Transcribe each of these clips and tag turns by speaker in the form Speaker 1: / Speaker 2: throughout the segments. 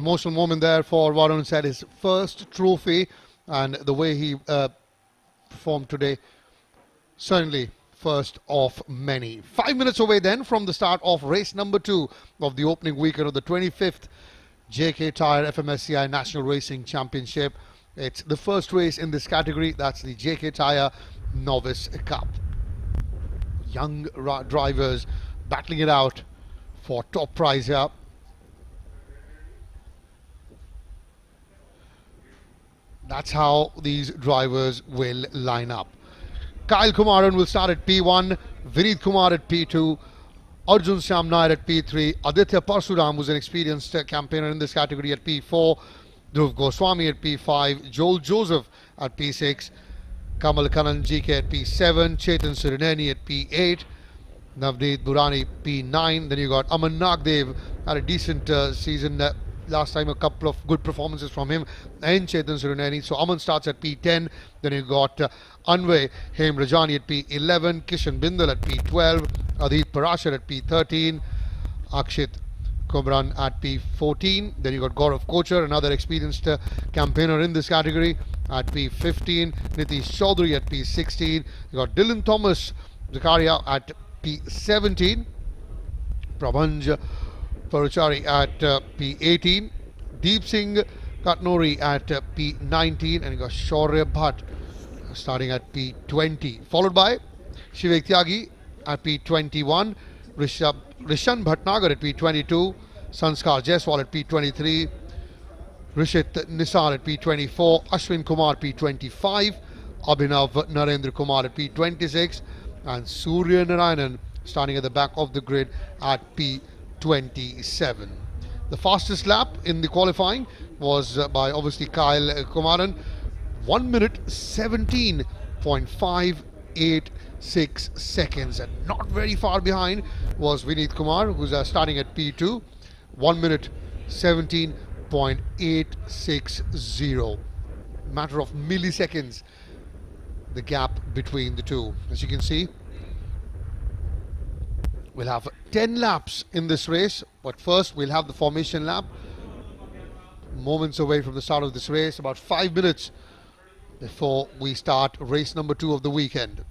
Speaker 1: emotional moment there for Varun. Said his first trophy, and the way he performed today, certainly first of many. 5 minutes away then from the start of race number 2 of the opening weekend of the 25th JK Tyre FMSCI National Racing Championship. It's the first race in this category. That's the JK Tyre Novice Cup. Young drivers battling it out for top prize here. That's how these drivers will line up. Kyle Kumaran will start at P1, Vineet Kumar at P2, Arjun Shamnair at P3, Aditya Parsuram, who's an experienced campaigner in this category, at P4, Dhruv Goswami at P5, Joel Joseph at P6, Kamal Kanan GK at P7, Chetan Sirineni at P8, Navneet Burani P9. Then you got Aman Nagdev, had a decent season last time, a couple of good performances from him and Chetan Sirineni. So Aman starts at P10. Then you got Anvay Hem Rajani at P11, Kishan Bindal at P12, Adit Parashar at P13, Akshit Kumran at P14. Then you got Gaurav Kochar, another experienced campaigner in this category, at P15, Nitish Chaudhary at P16. You got Dylan Thomas Zakaria at P17, Prabhanj Paruchari at P18, Deep Singh Katnori at P19, and you got Shaurya Bhatt starting at P20, followed by Shivek Tyagi at P21, Rishan Bhatnagar at P22, Sanskar Jaiswal at P23, Rishit Nisar at P24, Ashwin Kumar P25, Abhinav Narendra Kumar at P26, and Surya Narayanan starting at the back of the grid at P27. The fastest lap in the qualifying was by obviously Kyle Kumaran, 1 minute 17.586 seconds, and not very far behind was Vineet Kumar, who's starting at P2, 1 minute 17.860. Matter of milliseconds the gap between the two. As you can see, we'll have 10 laps in this race, but first we'll have the formation lap. Moments away from the start of this race, about 5 minutes before we start race number 2 of the weekend.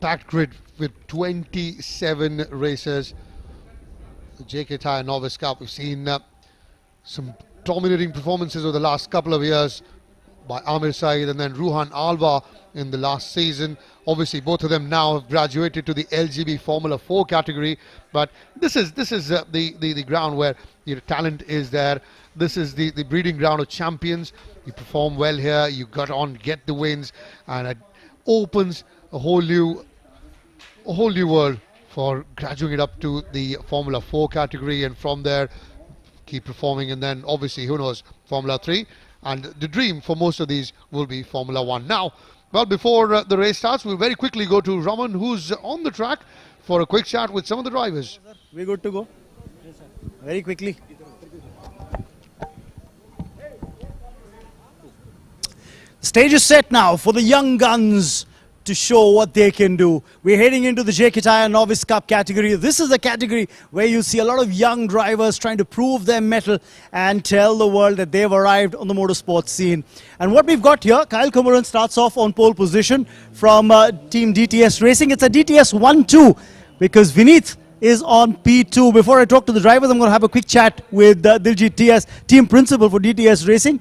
Speaker 1: Packed grid with 27 racers. The JK Tyre Novice Cup, we've seen some dominating performances over the last couple of years by Amir Saeed and then Ruhan Alva in the last season. Obviously both of them now have graduated to the LGB Formula 4 category, but this is the ground where your talent is there. This is the breeding ground of champions. You perform well here, you got on, get the wins, and it opens a whole new world for graduating it up to the Formula 4 category, and from there keep performing, and then obviously, who knows, Formula 3, and the dream for most of these will be Formula 1. Now, well, before the race starts, we'll very quickly go to Raman, who's on the track, for a quick chat with some of the drivers.
Speaker 2: We're good to go. Yes, sir. Very quickly. Stage is set now for the young guns to show what they can do. We're heading into the JK Tyre Novice Cup category. This is the category where you see a lot of young drivers trying to prove their mettle and tell the world that they've arrived on the motorsport scene. And what we've got here, Kyle Kumaran starts off on pole position from Team DTS Racing. It's a DTS 1-2 because Vineet is on P2. Before I talk to the drivers, I'm going to have a quick chat with Diljit TS, team principal for DTS Racing.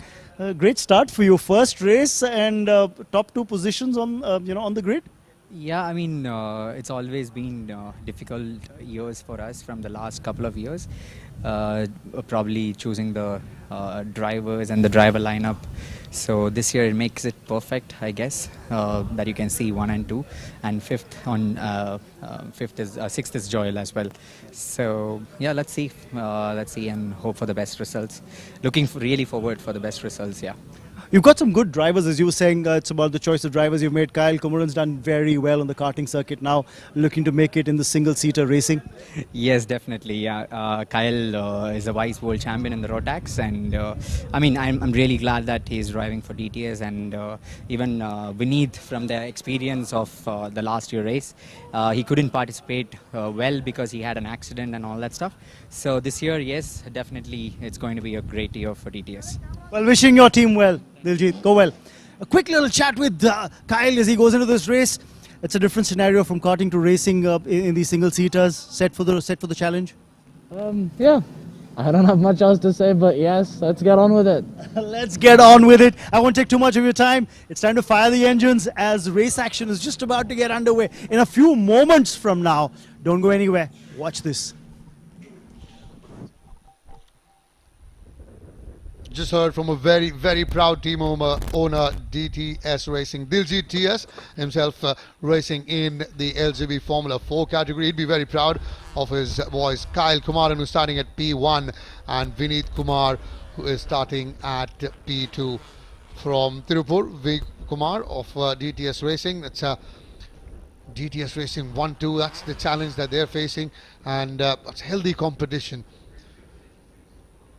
Speaker 2: Great start for your first race and top 2 positions on on the grid.
Speaker 3: Yeah, I mean it's always been difficult years for us from the last couple of years. Probably choosing the drivers and the driver lineup. So this year it makes it perfect, I guess, that you can see 1 and 2, and 6th is Joel as well. So yeah, let's see and hope for the best results. Looking really forward for the best results. Yeah.
Speaker 2: You've got some good drivers, as you were saying. It's about the choice of drivers you've made. Kyle Kumaran's done very well on the karting circuit now, looking to make it in the single-seater racing.
Speaker 3: Yes, definitely. Yeah, Kyle is a vice world champion in the Rotax, and I mean, I'm really glad that he's driving for DTS, and even Vineet, from the experience of the last year race, he couldn't participate well because he had an accident and all that stuff. So this year, yes, definitely, it's going to be a great year for DTS.
Speaker 2: Well, wishing your team well, Diljit. Go well. A quick little chat with Kyle as he goes into this race. It's a different scenario from karting to racing in these single-seaters. Set for the challenge?
Speaker 4: Yeah, I don't have much else to say, but yes, let's get on with it.
Speaker 2: Let's get on with it. I won't take too much of your time. It's time to fire the engines as race action is just about to get underway. In a few moments from now, don't go anywhere. Watch this.
Speaker 1: Just heard from a very, very proud team owner, DTS Racing. Diljit TS himself racing in the LGB Formula 4 category. He'd be very proud of his boys. Kyle Kumaran, who's starting at P1, and Vineet Kumar, who is starting at P2. From Tirupur, V. Kumar of DTS Racing. It's DTS Racing 1-2. That's the challenge that they're facing, and it's healthy competition.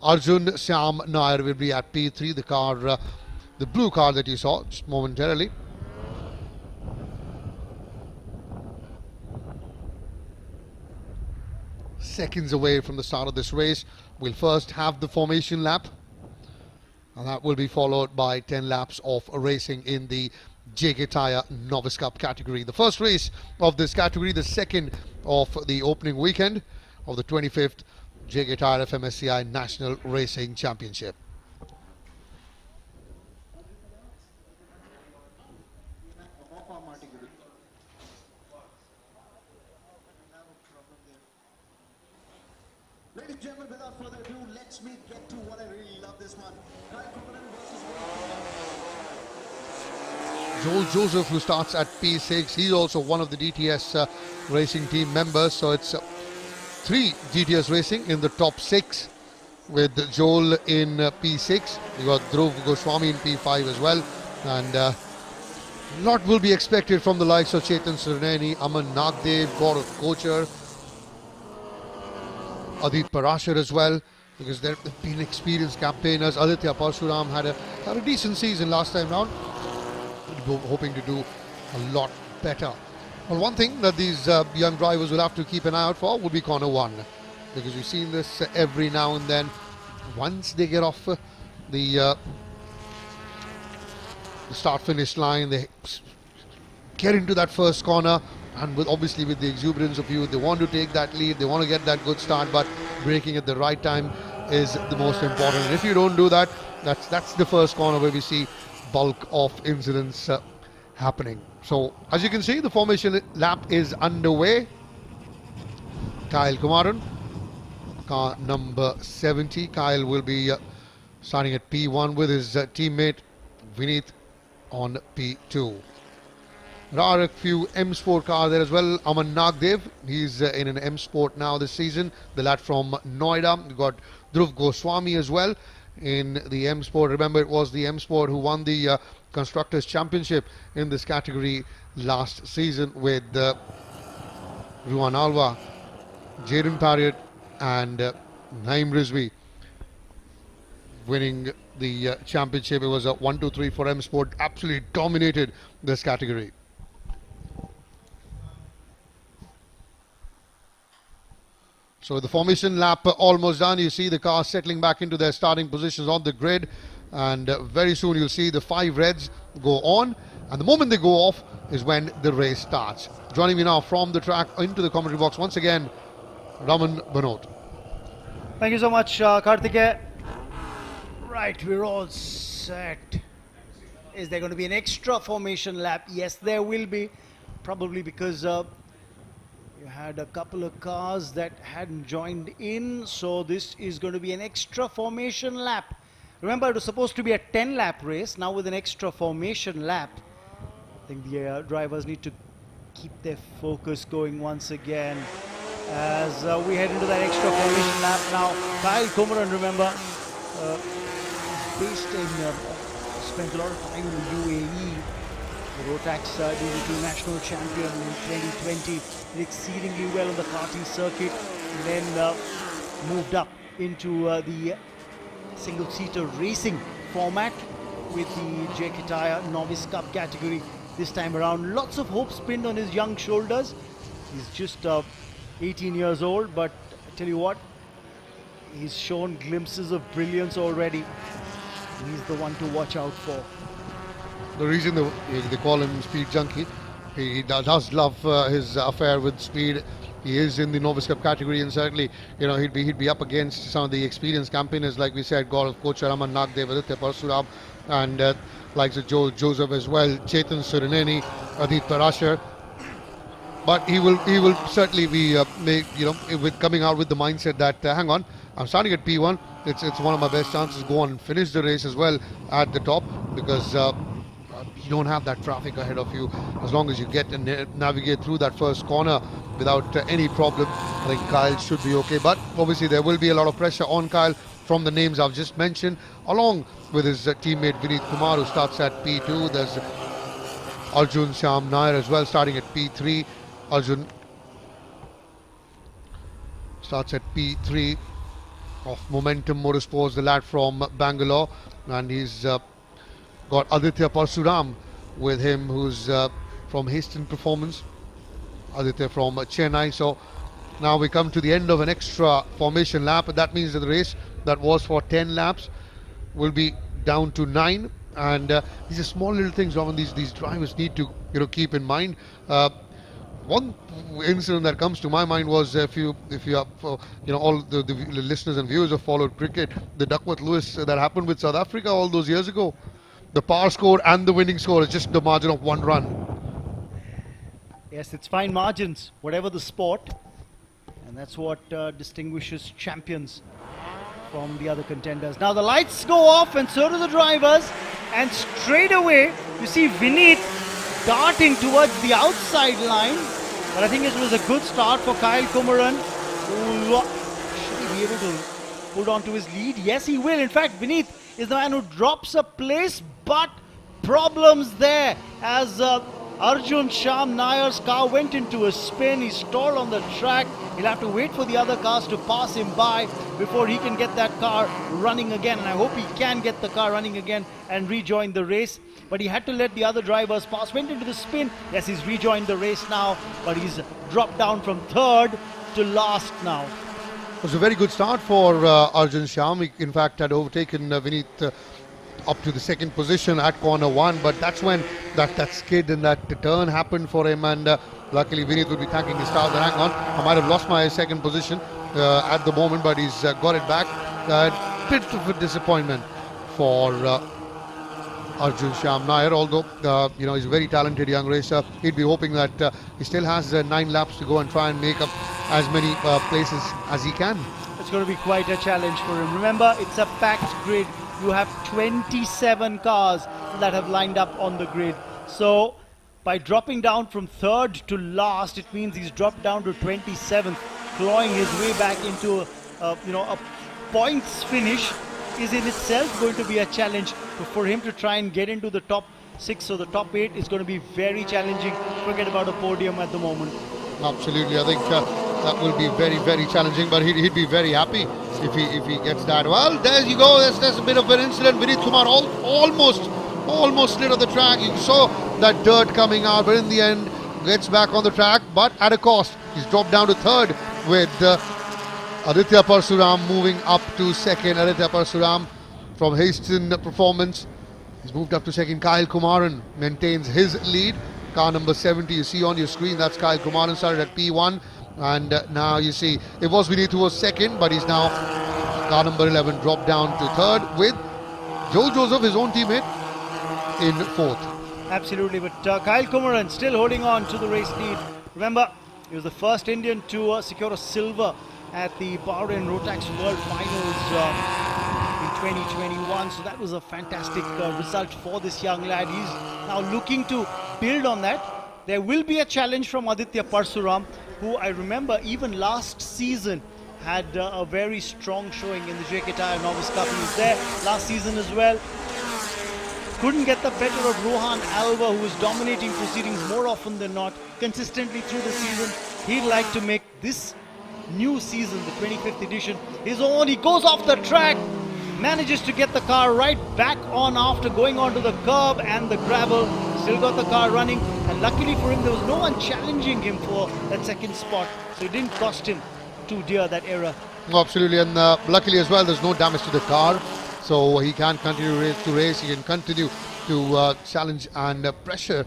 Speaker 1: Arjun Syam Nair will be at P3, the car, the blue car that you saw just momentarily. Seconds away from the start of this race. We'll first have the formation lap, and that will be followed by 10 laps of racing in the JK Tyre Novice Cup category. The first race of this category, the second of the opening weekend of the 25th JK Tyre FMSCI National Racing Championship.
Speaker 5: Ladies and gentlemen, without further ado, let's get to what I really love this one.
Speaker 1: Joel Joseph, who starts at P6, he's also one of the DTS racing team members, so it's 3 DTS Racing in the top 6 with Joel in P6. You got Dhruv Goswami in P5 as well, and a lot will be expected from the likes of Chetan Srineni, Aman Nagdev, Gaurav Kochar, Adit Parashar as well, because they've been experienced campaigners. Aditya Parshuram had a decent season last time round, hoping to do a lot better. Well, one thing that these young drivers will have to keep an eye out for will be corner 1, because we've seen this every now and then. Once they get off the start-finish line, they get into that first corner, and obviously with the exuberance of youth, they want to take that lead, they want to get that good start, but braking at the right time is the most important. And if you don't do that, that's the first corner where we see bulk of incidents happening. So as you can see, the formation lap is underway. Kyle Kumaran, car number 70. Kyle will be starting at P1 with his teammate Vineet on P2. There are a few M Sport cars there as well. Aman Nagdev, he's in an M Sport now this season. The lad from Noida. We've got Dhruv Goswami as well in the M Sport. Remember, it was the M Sport who won the Constructors' Championship in this category last season with Ruan Alva, Jaden Parriott and Naim Rizvi winning the championship. It was a 1-2-3 for M Sport. Absolutely dominated this category. So the formation lap almost done. You see the cars settling back into their starting positions on the grid, and very soon you'll see the 5 reds go on, and the moment they go off is when the race starts. Joining me now from the track into the commentary box once again, Raman Banot.
Speaker 2: Thank you so much, Karthikeya. Right, we're all set. Is there going to be an extra formation lap? Yes, there will be, probably because you had a couple of cars that hadn't joined in, so this is going to be an extra formation lap. Remember, it was supposed to be a 10-lap race. Now with an extra formation lap, I think the drivers need to keep their focus going once again as we head into that extra formation lap now. Kyle Kumaran, remember, based in spent a lot of time in the UAE. The Rotax DD2 national champion in 2020, did exceedingly well on the karting circuit, and then moved up into the single-seater racing format with the JK Tyre Novice Cup category this time around. Lots of hopes pinned on his young shoulders. He's just 18 years old, but I tell you what, he's shown glimpses of brilliance already. He's the one to watch out for.
Speaker 1: The reason they call him Speed Junkie, he does love his affair with speed. He is in the Novice Cup category, and certainly, he'd be up against some of the experienced campaigners, like we said, Coach Raman Nagdev, Aditya Parsuram, and likes of Joe Joseph as well, Chetan Surineni, Adit Parashar. But he will certainly be with coming out with the mindset that hang on, I'm starting at P1. It's one of my best chances to go on and finish the race as well at the top, because you don't have that traffic ahead of you. As long as you get and navigate through that first corner without any problem, I think Kyle should be okay. But obviously there will be a lot of pressure on Kyle from the names I've just mentioned, along with his teammate Vinit Kumar, who starts at P2. There's Arjun Shyam Nair as well, starting at P3. Arjun starts at P3 of Momentum Motorsports, the lad from Bangalore, and he's got Aditya Parsuram with him, who's from Haston Performance, Aditya from Chennai. So now we come to the end of an extra formation lap, and that means that the race that was for 10 laps will be down to 9. And these are small little things, Robin, these drivers need to keep in mind. One incident that comes to my mind was, if you have, all the listeners and viewers have followed cricket, the Duckworth Lewis that happened with South Africa all those years ago. The power score and the winning score is just the margin of 1 run.
Speaker 2: Yes, it's fine margins, whatever the sport, and that's what distinguishes champions from the other contenders. Now the lights go off, and so do the drivers, and straight away you see Vinit darting towards the outside line. But I think it was a good start for Kyle Kumaran. Should he be able to hold on to his lead? Yes, he will. In fact, Vinit is the man who drops a place, but problems there as Arjun Shyam Nair's car went into a spin. He stalled on the track. He'll have to wait for the other cars to pass him by before he can get that car running again. And I hope he can get the car running again and rejoin the race. But he had to let the other drivers pass. Went into the spin. Yes, he's rejoined the race now, but he's dropped down from 3rd to last now.
Speaker 1: It was a very good start for Arjun Shyam. He, in fact, had overtaken Vinit up to the 2nd position at corner 1, but that's when that skid and that turn happened for him, and luckily Vinit would be thanking his stars. Hang on, I might have lost my 2nd position at the moment, but he's got it back. Bit of a disappointment for Arjun Shyam Nair, although he's a very talented young racer. He'd be hoping that he still has 9 laps to go and try and make up as many places as he can.
Speaker 2: It's going to be quite a challenge for him. Remember, it's a packed grid. You have 27 cars that have lined up on the grid. So by dropping down from 3rd to last, it means he's dropped down to 27th, clawing his way back into a points finish is in itself going to be a challenge. For him to try and get into the top 6 or the top 8 is going to be very challenging. Forget about a podium at the moment.
Speaker 1: Absolutely, I think that will be very, very challenging, but he'd be very happy if he gets that. Well, there you go. There's a bit of an incident. Vinit Kumar almost slid on the track. You saw that dirt coming out, but in the end gets back on the track, but at a cost. He's dropped down to 3rd with Aditya Parsuram moving up to 2nd. Aditya Parsuram from Haston Performance, he's moved up to 2nd. Kyle Kumaran maintains his lead. Car number 70 you see on your screen, that's Kyle Kumaran, started at P1, and now you see it was Vinit who was 2nd, but he's now car number 11 dropped down to 3rd with Joe Joseph, his own teammate, in 4th.
Speaker 2: Absolutely, but Kyle Kumaran still holding on to the race lead. Remember, he was the first Indian to secure a silver at the Bahrain Rotax World Finals in 2021. So that was a fantastic result for this young lad. He's now looking to build on that. There will be a challenge from Aditya Parsuram, who I remember even last season had a very strong showing in the JK Tyre Novice Cup. He was there last season as well. couldn't get the better of Rohan Alva, who is dominating proceedings more often than not, consistently through the season. He'd like to make this new season, the 25th edition, his own. He goes off the track, manages to get the car right back on after going onto the curb and the gravel. Still got the car running, and luckily for him, there was no one challenging him for that second spot, so it didn't cost him too dear, that error.
Speaker 1: Absolutely, and luckily as well, there's no damage to the car, so he can continue to race. He can continue to challenge and pressure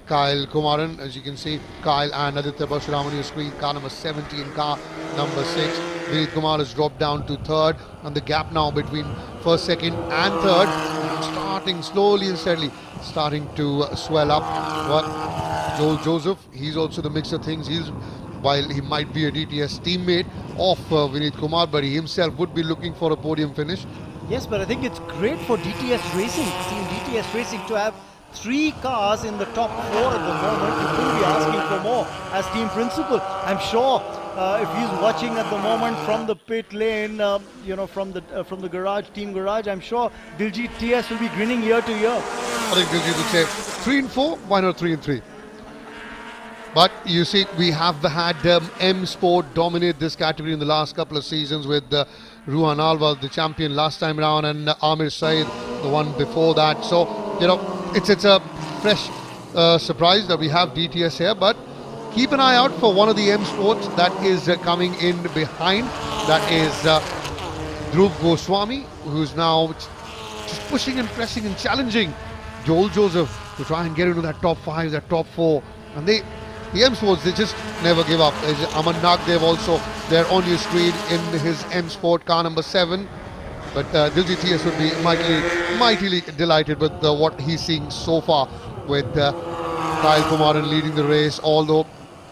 Speaker 1: Kyle Kumaran. As you can see, Kyle and Aditya Parsuram on your screen. Car number 17, car number 6. Vineet Kumar has dropped down to third, and the gap now between first, second and third starting slowly and steadily starting to swell up. But Joel Joseph, he's also the mix of things. While he might be a DTS teammate of Vineet Kumar, but he himself would be looking for a podium finish.
Speaker 2: Yes, but I think it's great for DTS Racing, Team DTS Racing, to have 3 cars in the top 4 at the moment. You couldn't be asking for more as team principal. I'm sure if he's watching at the moment from the pit lane, from the garage, team garage, I'm sure Diljit TS will be grinning ear to ear.
Speaker 1: I think Diljit would say 3 and 4, why not 3 and 3? But you see, we have had M Sport dominate this category in the last couple of seasons with Ruhan Alva, the champion last time around, and Amir Saeed, the one before that. So, it's a fresh surprise that we have DTS here, but keep an eye out for one of the M Sports that is coming in behind. That is Dhruv Goswami, who's now just pushing and pressing and challenging Joel Joseph to try and get into that top 5, that top 4. And the M Sports, they just never give up. There's Aman Nagdev also there on your screen in his M Sport car number 7. But Diljit TS would be mightily delighted with what he's seeing so far with Kyle Kumaran leading the race, although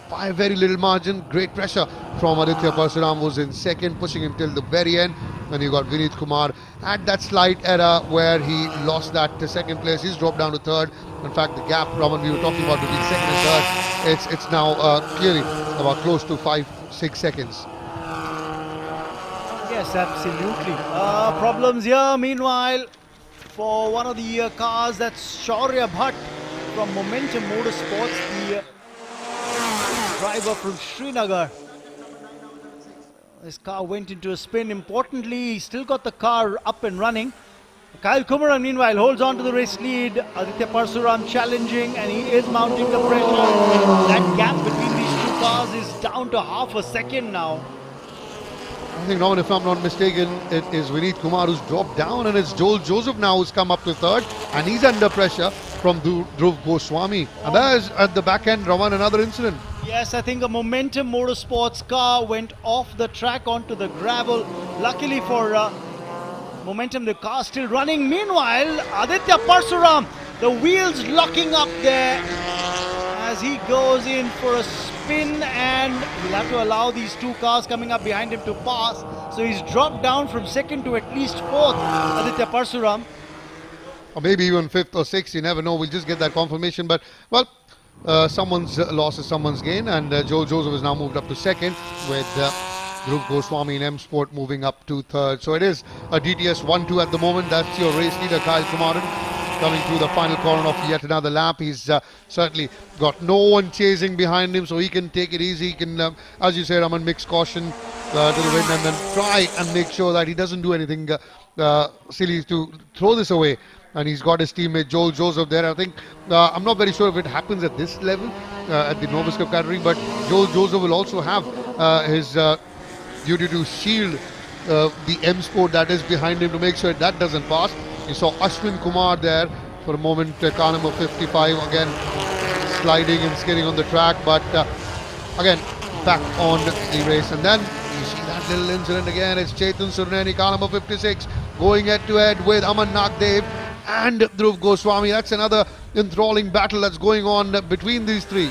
Speaker 1: by a very little margin. Great pressure from Aditya Parsuram, was in second, pushing him till the very end. And you got Vineet Kumar at that slight error where he lost that to second place. He's dropped down to third. In fact, the gap, Raman, we were talking about between second and third, it's now clearly about close to 5-6 seconds.
Speaker 2: Yes, absolutely. Problems here, meanwhile, for one of the cars, that's Shaurya Bhatt from Momentum Motorsports, the driver from Srinagar. His car went into a spin. Importantly, he still got the car up and running. Kyle Kumaran, meanwhile, holds on to the race lead. Aditya Parsuram challenging, and he is mounting the pressure. That gap between these two cars is down to half a second now.
Speaker 1: I think, Norman, if I'm not mistaken, it is Vineet Kumar who's dropped down, and it's Joel Joseph now who's come up to third, and he's under pressure from Dhruv Goswami. And that is at the back end, Raman, another incident.
Speaker 2: Yes, I think a Momentum Motorsports car went off the track onto the gravel. Luckily for Momentum, the car still running. Meanwhile, Aditya Parsuram, the wheels locking up there as he goes in for a spin, and we'll have to allow these two cars coming up behind him to pass. So he's dropped down from second to at least fourth, Aditya Parsuram.
Speaker 1: Or maybe even fifth or sixth, you never know. We'll just get that confirmation. But, well, someone's loss is someone's gain, and Joel Joseph has now moved up to second with Dhruv Goswami in M Sport moving up to third. So it is a DTS 1-2 at the moment. That's your race leader, Kyle Kumaran, coming through the final corner of yet another lap. He's certainly got no one chasing behind him, so he can take it easy. He can, as you say, Raman, mix caution to the wind and then try and make sure that he doesn't do anything silly to throw this away. And he's got his teammate Joel Joseph there. I think, I'm not very sure if it happens at this level, at the Novice Cup category, but Joel Joseph will also have his duty to shield the M Sport that is behind him to make sure that doesn't pass. You saw Ashwin Kumar there for a moment, car number 55, again sliding and skidding on the track, but again back on the race. And then you see that little incident again. It's Chetan Surneni, car number 56, going head to head with Aman Nagdev and Dhruv Goswami. That's another enthralling battle that's going on between these three.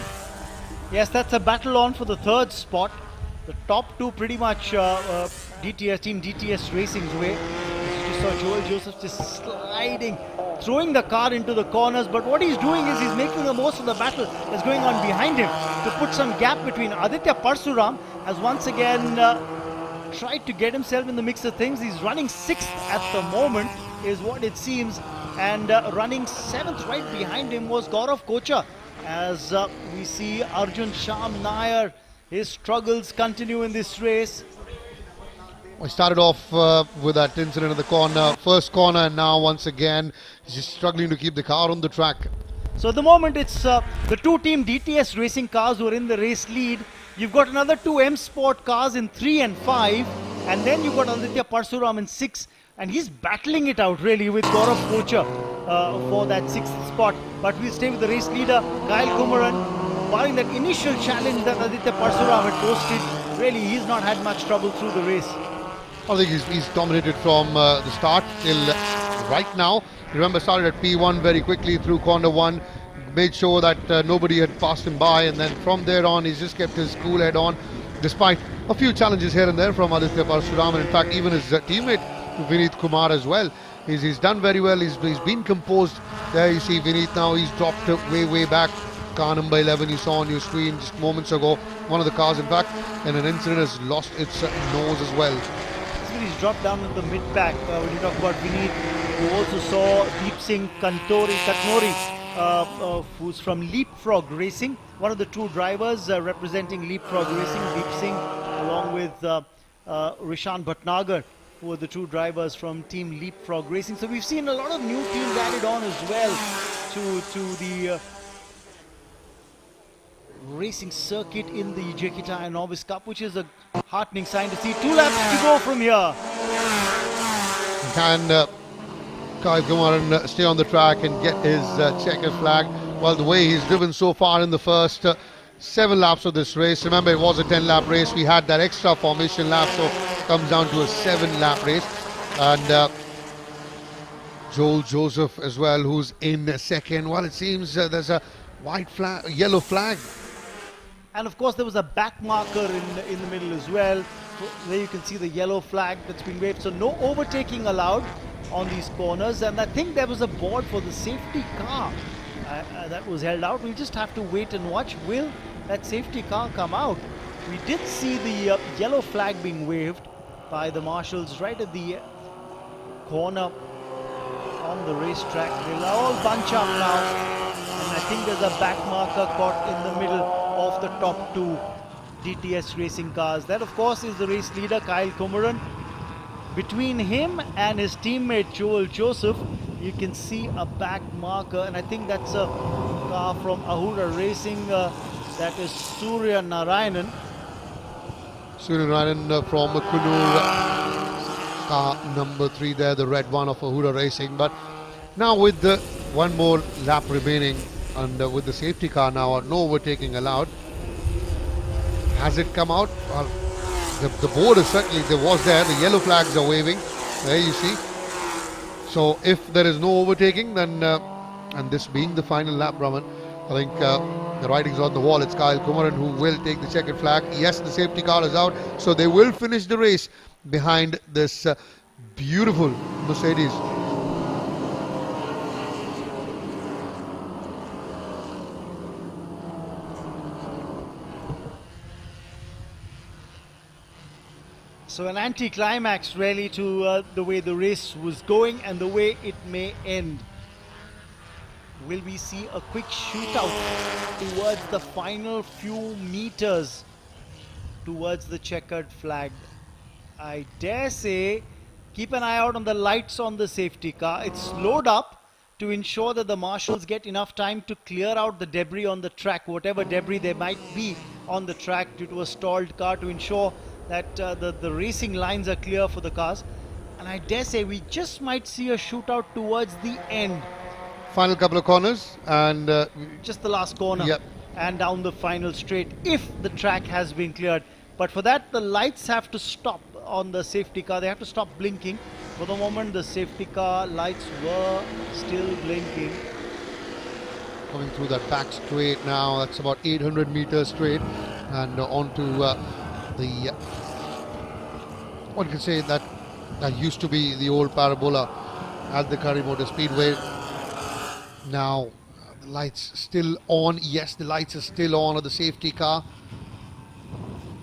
Speaker 2: Yes, that's a battle on for the third spot. The top two pretty much DTS team DTS Racing's way. You just saw Joel Joseph just sliding, throwing the car into the corners, but what he's doing is he's making the most of the battle that's going on behind him to put some gap between. Aditya Parsuram has once again tried to get himself in the mix of things. He's running 6th at the moment, is what it seems, And running 7th right behind him was Gaurav Kocha. As we see Arjun Sham Nair, his struggles continue in this race.
Speaker 1: We started off with that incident in the corner, first corner, and now once again he's just struggling to keep the car on the track.
Speaker 2: So at the moment it's the two-team DTS racing cars who are in the race lead. You've got another two M Sport cars in 3 and 5, and then you've got Aditya Parsuram in 6, and he's battling it out really with Gaurav Kocha for that 6th spot. But we'll stay with the race leader, Kyle Kumaran. Barring that initial challenge that Aditya Parsuram had posted, really he's not had much trouble through the race.
Speaker 1: I think he's dominated from the start till right now. Remember, started at P1 very quickly through corner 1, made sure that nobody had passed him by, and then from there on he's just kept his cool head on despite a few challenges here and there from Aditya Parsuram, and in fact even his teammate Vineet Kumar as well. He's done very well. He's been composed. There you see Vineet now, he's dropped way back. Car number 11 you saw on your screen just moments ago. One of the cars in fact in an incident has lost its nose as well.
Speaker 2: He's dropped down in the mid-pack. When you talk about Vineet, you also saw Deep Singh Katnori, who's from Leapfrog Racing, one of the two drivers representing Leapfrog Racing, Deep Singh, along with Rishan Bhatnagar, who are the two drivers from Team Leapfrog Racing. So we've seen a lot of new teams added on as well to the racing circuit in the JK Tyre Novice Cup, which is a heartening sign to see. 2 laps to go from here.
Speaker 1: Can Kyle Kumaran stay on the track and get his checkered flag? Well, the way he's driven so far in the first 7 laps of this race. Remember, it was a 10-lap race. We had that extra formation lap, so it comes down to a 7-lap race. And Joel Joseph as well, who's in second. Well, it seems there's a white flag, a yellow flag.
Speaker 2: And of course there was a back marker in the middle as well. There you can see the yellow flag that's been waved. So no overtaking allowed on these corners. And I think there was a board for the safety car that was held out. We'll just have to wait and watch. Will that safety car come out? We did see the yellow flag being waved by the marshals right at the corner on the racetrack. They'll all bunch up now. And I think there's a back marker caught in the middle of the top two DTS racing cars. That of course is the race leader Kyle Kumaran. Between him and his teammate Joel Joseph, you can see a back marker, and I think that's a car from Ahura Racing, that is Surya Narayanan.
Speaker 1: Surya Narayanan from Kunur, car number 3 there, the red one of Ahura Racing. But now with the one more lap remaining and with the safety car now, no overtaking allowed. Has it come out? Well, the board is certainly, there was there, the yellow flags are waving, there you see. So if there is no overtaking, then, and this being the final lap, Brahman, I think the writing's on the wall. It's Kyle Kumaran who will take the checkered flag. Yes, the safety car is out, so they will finish the race behind this beautiful Mercedes.
Speaker 2: So an anti-climax really to the way the race was going and the way it may end. Will we see a quick shootout towards the final few meters towards the checkered flag? I dare say, keep an eye out on the lights on the safety car. It's slowed up to ensure that the marshals get enough time to clear out the debris on the track, whatever debris there might be on the track due to a stalled car, to ensure that the racing lines are clear for the cars. And I dare say we just might see a shootout towards the end.
Speaker 1: Final couple of corners and
Speaker 2: just the last corner.
Speaker 1: Yep.
Speaker 2: And down the final straight if the track has been cleared. But for that the lights have to stop on the safety car. They have to stop blinking. For the moment the safety car lights were still blinking.
Speaker 1: Coming through that back straight now, that's about 800 meters straight, and onto the one can say that used to be the old parabola at the Kari Motor Speedway. Now the lights still on. Yes, the lights are still on of the safety car,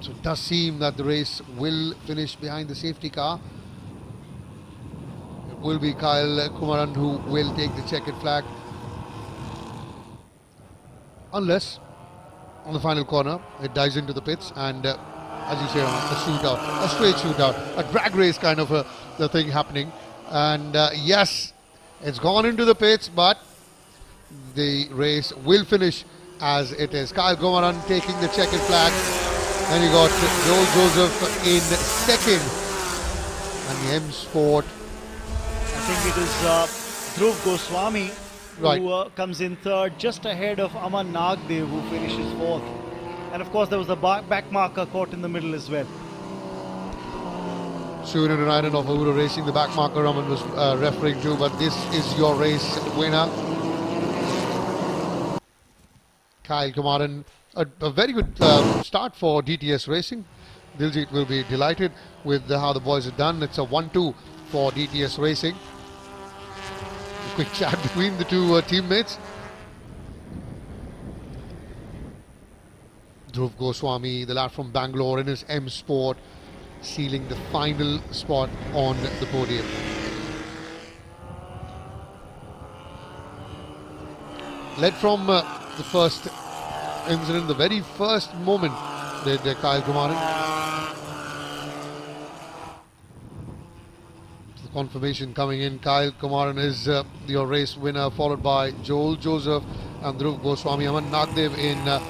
Speaker 1: so it does seem that the race will finish behind the safety car. will be Kyle Kumaran who will take the checkered flag. Unless on the final corner it dives into the pits and as you say, a shootout, a straight shootout, a drag race kind of the thing happening. And yes, it's gone into the pits, but the race will finish as it is. Kyle Kumaran taking the checkered flag. Then you got Joel Joseph in second. And the M Sport.
Speaker 2: I think it is Dhruv Goswami who comes in third, just ahead of Aman Nagdev, who finishes fourth. And of course, there was the back marker caught in the middle as well.
Speaker 1: Suryanarayanan of Ahura Racing, the back marker Raman was referring to, but this is your race winner. Kyle Kumaran, a very good start for DTS Racing. Diljit will be delighted with how the boys have done. It's a 1-2 for DTS Racing. A quick chat between the two teammates. Dhruv Goswami, the lad from Bangalore, in his M Sport, sealing the final spot on the podium. Led from the first incident, the very first moment, did Kyle Kumaran. The confirmation coming in. Kyle Kumaran is your race winner, followed by Joel Joseph and Dhruv Goswami. Aman Nagdev in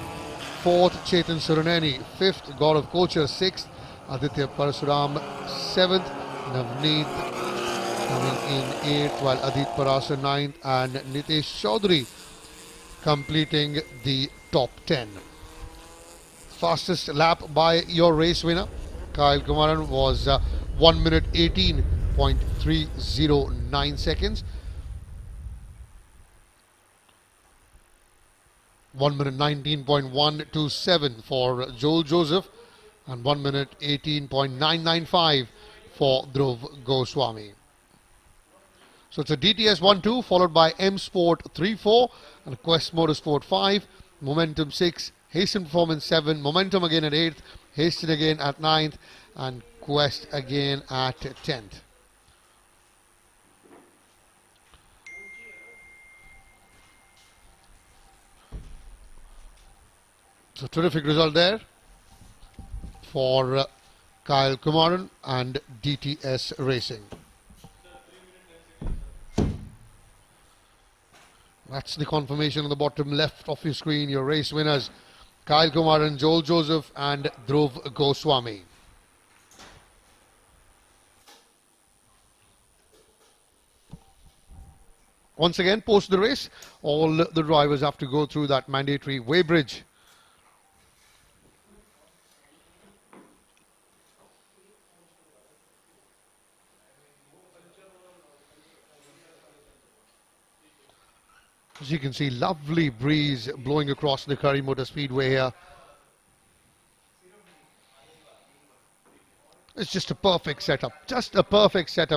Speaker 1: fourth, Chetan Suraneni fifth, Gaurav Kochar sixth, Aditya Parasuram seventh, Navneet coming in eighth, while Adit Parasar ninth, and Nitesh Chaudhary completing the top 10. Fastest lap by your race winner, Kyle Kumaran, was 1 minute 18.309 seconds. 1 minute 19.127 for Joel Joseph and 1 minute 18.995 for Dhruv Goswami. So it's a DTS 1-2 followed by M Sport 3-4 and Quest Motorsport 5, Momentum 6, Hasten Performance 7, Momentum again at 8th, Hasten again at 9th, and Quest again at 10th. So terrific result there for Kyle Kumaran and DTS Racing. That's the confirmation on the bottom left of your screen. Your race winners, Kyle Kumaran, Joel Joseph and Dhruv Goswami. Once again, post the race, all the drivers have to go through that mandatory weighbridge. As you can see, lovely breeze blowing across the Kari Motor Speedway here. It's just a perfect setup,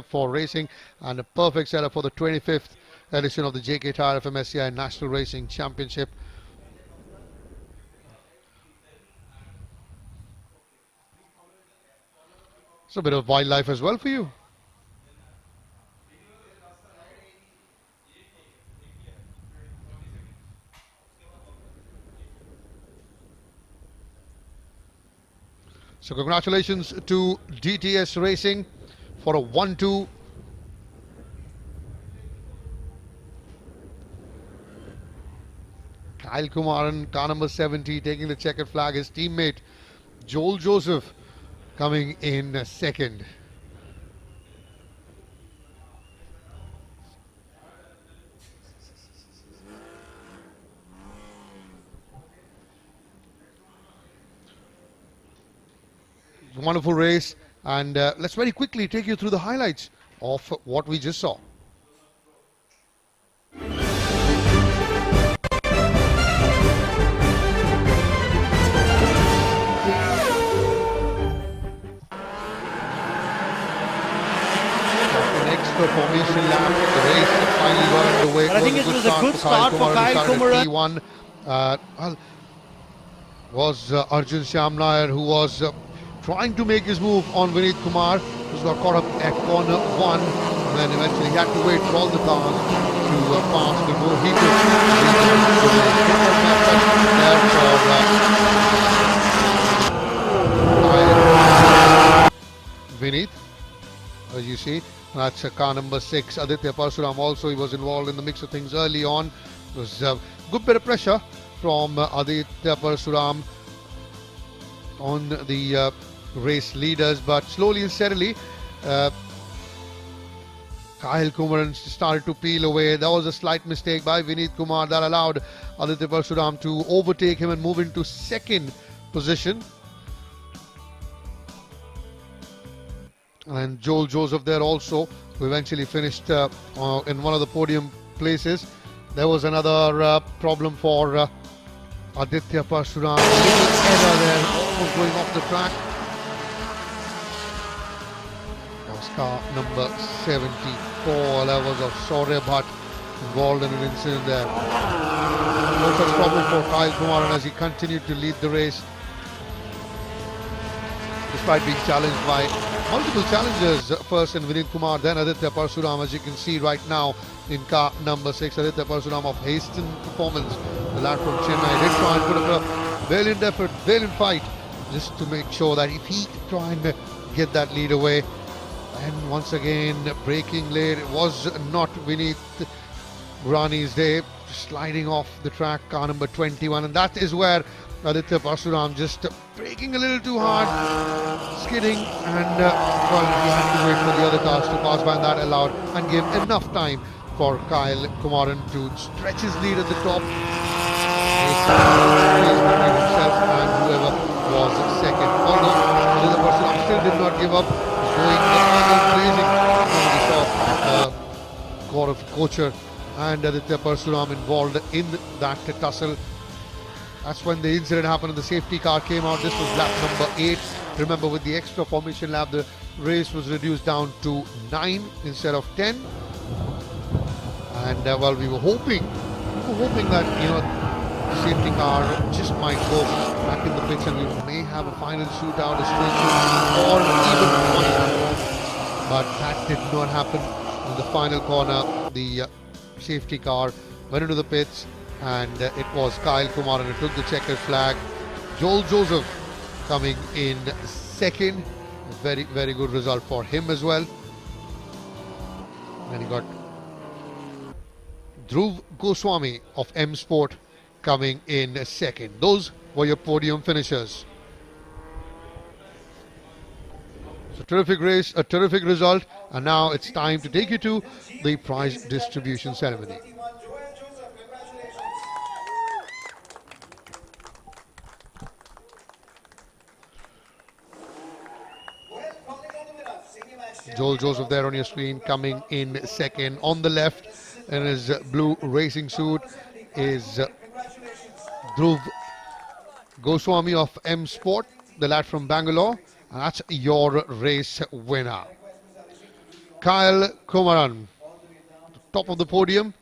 Speaker 1: for racing and a perfect setup for the 25th edition of the JK Tyre FMSCI National Racing Championship. It's a bit of wildlife as well for you. So congratulations to DTS Racing for a 1-2. Kyle Kumaran, car number 70, taking the checkered flag. His teammate Joel Joseph coming in second. Wonderful race, and let's very quickly take you through the highlights of what we just saw. Extra formation lap, the race finally got underway.
Speaker 2: But I think it was a good start for Kyle Kumaran.
Speaker 1: P1 was Arjun Shyam Nair, who was trying to make his move on Vineet Kumar, who's got caught up at corner 1. And then eventually he had to wait for all the cars to pass before he could Vineet, as you see, that's car number 6, Aditya Parsuram. Also, he was involved in the mix of things early on. It was a good bit of pressure from Aditya Parsuram on the race leaders, but slowly and steadily Kyle Kumaran started to peel away. That was a slight mistake by Vineet Kumar that allowed Aditya Parsuram to overtake him and move into second position. And Joel Joseph there also, who eventually finished in one of the podium places. There was another problem for Aditya Parsuram. A little error there, almost going off the track. That was car number 74. That was of Shaurya Bhatt involved in an incident there. No such problem for Kyle Kumaran as he continued to lead the race, despite being challenged by multiple challengers. First in Vineet Kumar, then Aditya Parsuram, as you can see right now in car number 6. Aditya Parsuram of Haston Performance, the lad from Chennai, did try and put up a valiant effort, valiant fight, just to make sure that if he try and get that lead away. And once again, braking late. It was not Vineet Rani's day, sliding off the track, car number 21. And that is where Aditya Parsuram just braking a little too hard, skidding, and well, he had to wait for the other cars to pass by, and that allowed and gave enough time for Kyle Kumaran to stretch his lead at the top. Between himself and whoever was second. Although Aditya Parsuram still did not give up, going blazing. We saw Gaurav Kochar and Aditya Parsuram involved in that tussle. That's when the incident happened and the safety car came out. This was lap number 8. Remember, with the extra formation lap, the race was reduced down to 9 instead of 10. And well, we were hoping that, you know, the safety car just might go back in the pits and we may have a final shootout, a straight shoot, or even one. But that did not happen. In the final corner, the safety car went into the pits, and it was Kyle Kumaran who took the checkered flag. Joel Joseph coming in second. A very, very good result for him as well. And he got Dhruv Goswami of M Sport coming in second. Those were your podium finishers. So terrific race, a terrific result, and now it's time to take you to the prize distribution ceremony. Joel Joseph there on your screen coming in second. On the left in his blue racing suit is Dhruv Goswami of M Sport, the lad from Bangalore, and that's your race winner. Kyle Kumaran, top of the podium.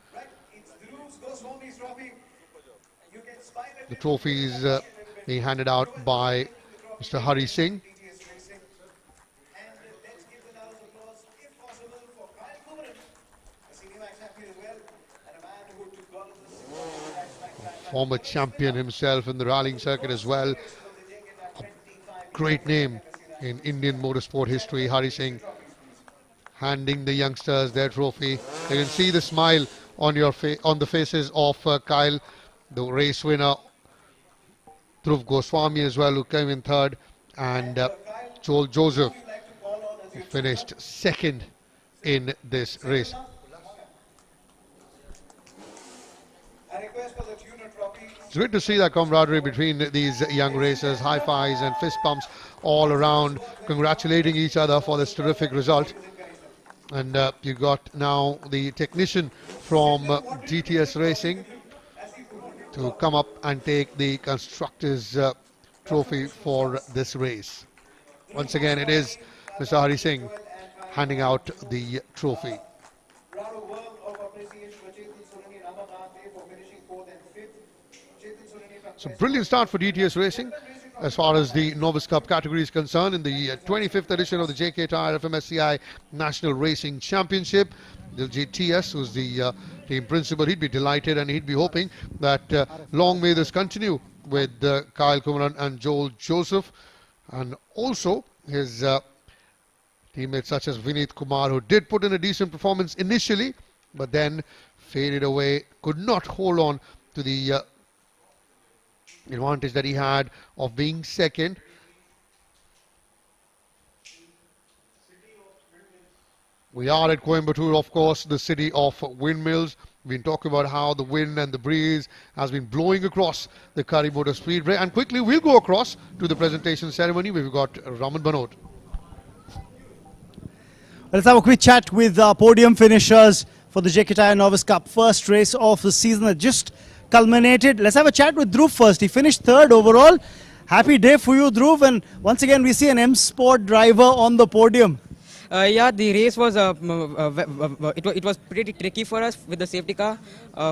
Speaker 1: The trophy is being handed out by Mr. Hari Singh. Former champion himself in the rallying circuit as well. A great name in Indian motorsport history, Hari Singh, handing the youngsters their trophy. You can see the smile on the faces of Kyle, the race winner, Dhruv Goswami as well, who came in third, and Joel Joseph, who finished second in this race. It's great to see that camaraderie between these young racers, high fives and fist pumps all around, congratulating each other for this terrific result. And you got now the technician from GTS Racing to come up and take the constructors trophy for this race. Once again, it is Mr. Hari Singh handing out the trophy. So brilliant start for DTS Racing. as far as the Novice Cup category is concerned in the 25th edition of the JK Tyre FMSCI National Racing Championship. Diljit TS, who's the team principal, he'd be delighted and he'd be hoping that long may this continue with Kyle Kumaran and Joel Joseph, and also his teammates such as Vineet Kumar, who did put in a decent performance initially but then faded away, could not hold on to the advantage that he had of being second. We are at Coimbatore, of course, the city of windmills. We've been talking about how the wind and the breeze has been blowing across the Kari Motor Speedway, and quickly we'll go across to the presentation ceremony where we've got Raman Banod.
Speaker 2: Let's have a quick chat with podium finishers for the JK Tyre Novice Cup. First race of the season that just culminated. Let's have a chat with Dhruv first. He finished third overall. Happy day for you, Dhruv. And once again, we see an M Sport driver on the podium.
Speaker 6: Yeah, the race was it was pretty tricky for us with the safety car.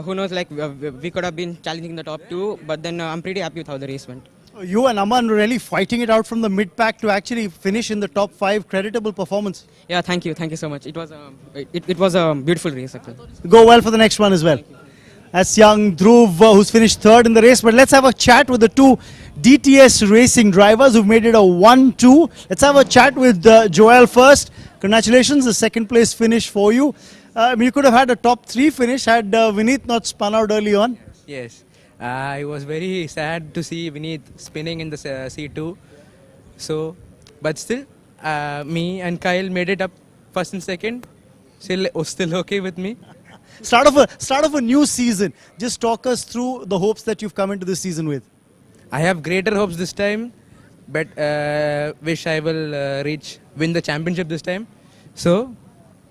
Speaker 6: Who knows, like we could have been challenging the top two, but then I'm pretty happy with how the race went.
Speaker 2: You and Aman really fighting it out from the mid-pack to actually finish in the top 5. Creditable performance.
Speaker 6: Yeah, thank you so much. It was a beautiful race actually.
Speaker 2: Go well for the next one as well. That's young Dhruv, who's finished third in the race. But let's have a chat with the two DTS racing drivers who've made it a 1-2. Let's have a chat with Joel first. Congratulations, the second place finish for you. You could have had a top 3 finish had Vineet not spun out early on.
Speaker 7: Yes, I was very sad to see Vineet spinning in the C2. So, but still, me and Kyle made it up first and second. Still okay with me.
Speaker 2: Start of a new season. Just talk us through the hopes that you've come into this season with.
Speaker 7: I have greater hopes this time, but wish I will win the championship this time. So,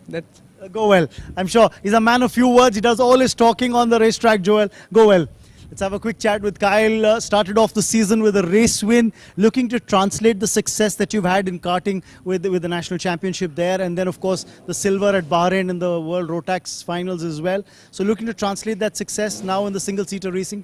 Speaker 7: that's...
Speaker 2: Go well. I'm sure he's a man of few words. He does all his talking on the racetrack, Joel. Go well. Let's have a quick chat with Kyle. Started off the season with a race win, looking to translate the success that you've had in karting with the national championship there, and then of course the silver at Bahrain in the World Rotax finals as well. So looking to translate that success now in the single-seater racing?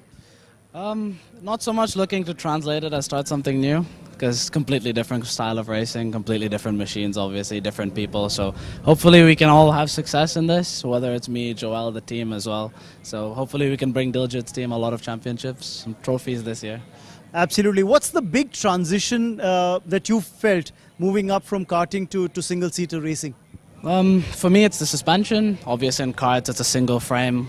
Speaker 4: Not so much looking to translate it as start something new, because completely different style of racing, completely different machines, obviously different people. So hopefully we can all have success in this, whether it's me, Joel, the team as well. So hopefully we can bring Diljit's team a lot of championships, some trophies this year.
Speaker 2: Absolutely. What's the big transition that you felt moving up from karting to single-seater racing?
Speaker 4: For me, it's the suspension. Obviously in karts, it's a single frame.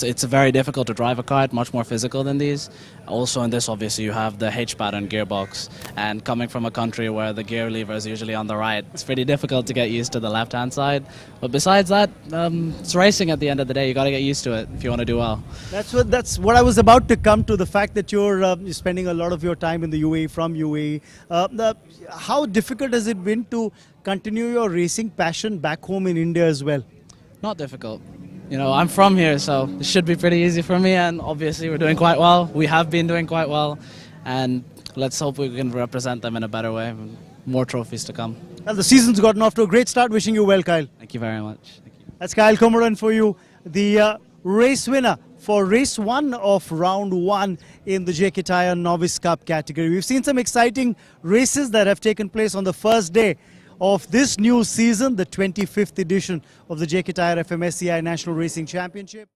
Speaker 4: It's very difficult to drive a kart, much more physical than these. Also in this, obviously, you have the H-pattern gearbox. And coming from a country where the gear lever is usually on the right, it's pretty difficult to get used to the left-hand side. But besides that, it's racing at the end of the day. You got to get used to it if you want to do well.
Speaker 2: That's what I was about to come to, the fact that you're spending a lot of your time in the UAE, from UAE. How difficult has it been to continue your racing passion back home in India as well?
Speaker 4: Not difficult. You know, I'm from here, so it should be pretty easy for me, and obviously we're doing quite well. We have been doing quite well, and let's hope we can represent them in a better way. More trophies to come.
Speaker 2: Well, the season's gotten off to a great start. Wishing you well, Kyle.
Speaker 4: Thank you very much. Thank you.
Speaker 2: That's Kyle Kumaran for you, the race winner for race 1 of round 1 in the JK Tyre Novice Cup category. We've seen some exciting races that have taken place on the first day of this new season, the 25th edition of the JK Tyre FMSCI National Racing Championship.